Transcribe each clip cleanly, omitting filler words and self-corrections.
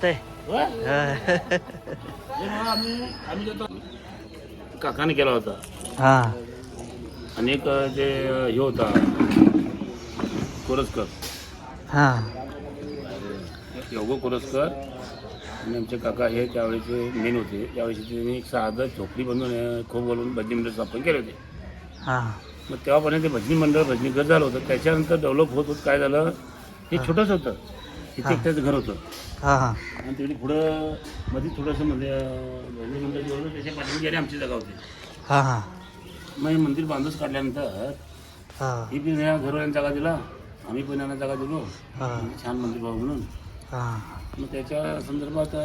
वाटतंय. आम्ही जातो काकाने केला होता. हा आणि एक जे हे होता कोरसकर, हा योगो कोरसकर आणि आमचे काका हे त्यावेळेचे मेन होते. त्यावेळेस त्यांनी एक साधं झोपडी बनवून खूप बोलून भजनी मंडळ स्थापन केले होते. हा मग तेव्हापर्यंत ते भजनी मंडळ भजनी गट झालं होतं. त्याच्यानंतर डेव्हलप होत काय झालं, हे छोटंच होतं, तिथे एकट्याचं घर होतं. हा हा आणि तिकडे पुढं मध्ये थोडंसं म्हणजे भजनी मंडळ जे होतं त्याच्या पाठीमागे आमची जागा होती. हा हा मग हे मंदिर बांधूच काढल्यानंतर हा ही पण या घरवाल्यांना जागा दिला, आम्ही पण यांना जागा दिलो. हा छान मंदिर व्हावं म्हणून. हा मग त्याच्या संदर्भात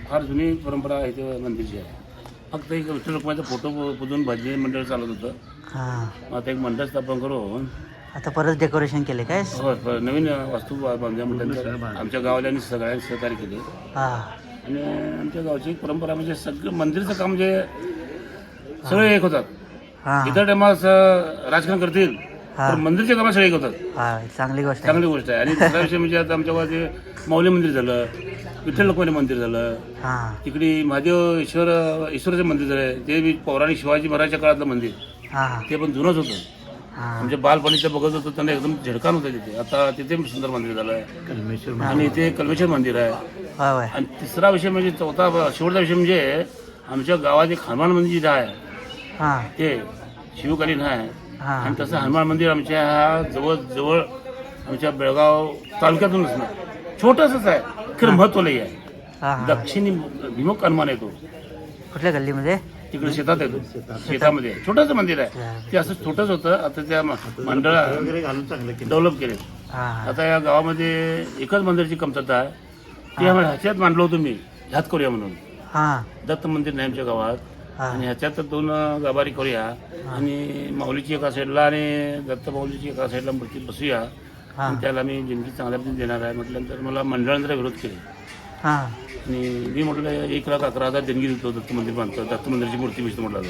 फार जुनी परंपरा आहे ते मंदिरची आहे. फक्त एक विठ्ठल रुक्माईचा फोटो पुजून भजनी मंडळ चालत होतं. हा मग आता एक मंडळ स्थापन करून आता परत डेकोरेशन केले काय? नवीन वास्तू बांधल्या मंडळ आमच्या गावाल्यांनी सगळ्यांनी सहकार्य केले. हा आणि आमच्या गावची एक परंपरा म्हणजे सगळं मंदिरचं काम म्हणजे सगळे एक होतात. हा इतर टायमात राजकारण करतील तर मंदिरच्या कामात सगळे एक होतात. हा चांगली गोष्ट आहे. चांगली गोष्ट आहे. आणि दुसरा विषय म्हणजे आता आमच्या गावात ते माऊली मंदिर झालं, विठ्ठल रुक्माई मंदिर झालं, हा तिकडे महादेव ईश्वराचं मंदिर झालं. ते बी पौराणिक शिवाजी महाराजच्या काळातलं मंदिर, हा ते पण जुनंच होतं. हा आमच्या बालपणीचं बघत होतं त्यांना एकदम झडकान होतं तिथे. आता तिथे सुंदर मंदिर झालं आहे. आणि इथे कल्मेश्वर मंदिर आहे. होय होय आणि तिसरा विषय म्हणजे शेवटचा विषय म्हणजे आमच्या गावात एक हनुमान मंदिर जिथं आहे हा ते शिवकालीन आहे. हा आणि तसं हनुमान मंदिर आमच्या ह्या जवळ आमच्या बेळगाव तालुक्यातूनच ना छोटंसंच आहे, खरं महत्त्व लई आहे. हा हा दक्षिणी भिमुख हनुमान येतो, कुठल्या गल्लीमध्ये? तिकडे शेतात येतो, शेतामध्ये छोटंसं मंदिर आहे. ते असं छोटंच होतं. आता त्या मंडळा डेव्हलप केले. हा आता या गावामध्ये एकच मंदिराची कमतरता आहे. ते आम्हाला ह्याच्यात मांडलो होतो मी, ह्यात करूया म्हणून. हा दत्त मंदिर नाही आमच्या गावात. हा आणि ह्याच्यात 2 गाभारी करूया आणि माऊलीची एका साईडला आणि दत्त माऊलीची एका साईडला मूर्ती बसूया. हा आणि त्याला मी जिंकी चांगल्या पद्धतीने देणार आहे म्हटल्यानंतर मला मंडळाने जरा विरोध केले. हा आणि मी म्हटलं 1,11,000 देणगी देतो दत्त मंदिर बांधतो, दत्त मंदिराची मूर्ती भेटतो म्हटलं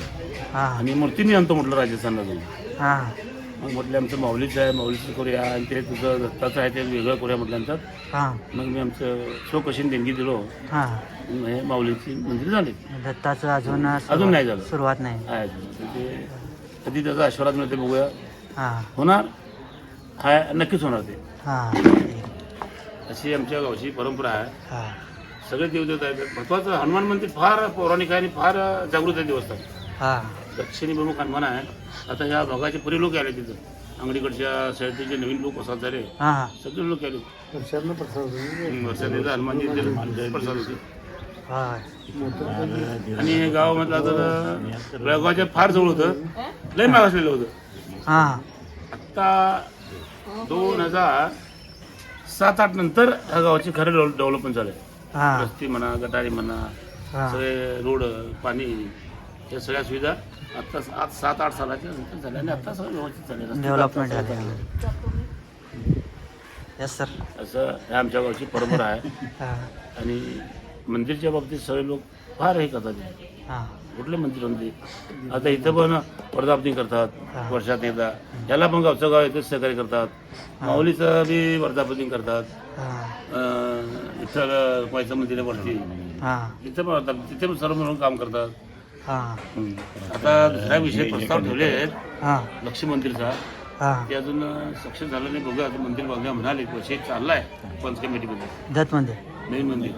आणि मूर्ती मी आणतो म्हटलं राजस्थानला जाऊन. मग म्हटलं आमचं माऊलीचं आहे, माऊलीचं करूया आणि ते तुझं दत्ताचं आहे ते वेगळं करूया म्हटल्यानंतर मग मी आमचं शोकशीन देणगी दिलो. हे माऊलीची मंदिर झाली. दत्ताचं अजून नाही झालं, सुरुवात नाही आहे. ते कधी त्याचा आशीर्वाद मिळते बघूया. होणार हाय, नक्कीच होणार ते. अशी आमच्या गावची परंपरा आहे. सगळे देवदेवता आहेत. महत्वाचं हनुमान मंदिर फार पौराणिक आहे आणि फार जागृत आहे देवस्थान. दक्षिणी प्रमुख हनुमान आहे. आता ह्या भागाचे बरे लोक आले तिथं, अंगडीकडच्या साईडचे जे नवीन लोक वसाहत झाले सगळे लोक आले. हनुमानजी प्रसाद होते. आणि गाव म्हटलं तर बेळगावच्या फार जवळ होतं, लय माग असलेलं होतं. आता 2007-08 नंतर ह्या गावाचे खरं डेव्हलपमेंट झालंय. रस्ते म्हणा, गटारी म्हणा, सगळे रोड, पाणी, या सगळ्या सुविधा आता 7-8 सालाच्या नंतर झाल्या आणि आता सगळं व्यवस्थित झाले, डेव्हलपमेंट झाले. Yes sir. असं ह्या आमच्या गावची परंपरा आहे. आणि मंदिरच्या बाबतीत सगळे लोक फार हे करतात. कुठले मंदिर म्हणते आता इथं पण वर्धापनी करतात, वर्षात एकदा. याला पण गावचं गाव येतच सहकार्य करतात. माऊलीचं बी वर्धापनी करतात. इथं रुक्माईचं मंदिर आहे वरती, तिथं पण तिथे पण सर्व मिळून काम करतात. आता दुसऱ्या विषय प्रस्ताव ठेवले आहेत लक्ष्मी मंदिरचा, ते अजून सक्सेस झालं नाही. बघूया आता मंदिर बघूया म्हणाले, विषय चाललाय पंच कमिटीमध्ये. दत्त मंदिर, नवीन मंदिर,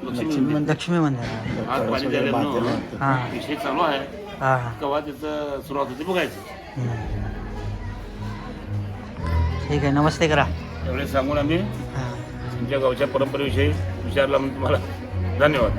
लक्ष्मी मंदिर आज पाणी झाल्यामुळं विषय चालू आहे. केव्हा त्याचं सुरुवात होती बघायचं. ठीक आहे, नमस्ते करा. एवढे सांगून आम्ही तुमच्या गावच्या परंपरेविषयी विचारला म्हणून तुम्हाला धन्यवाद.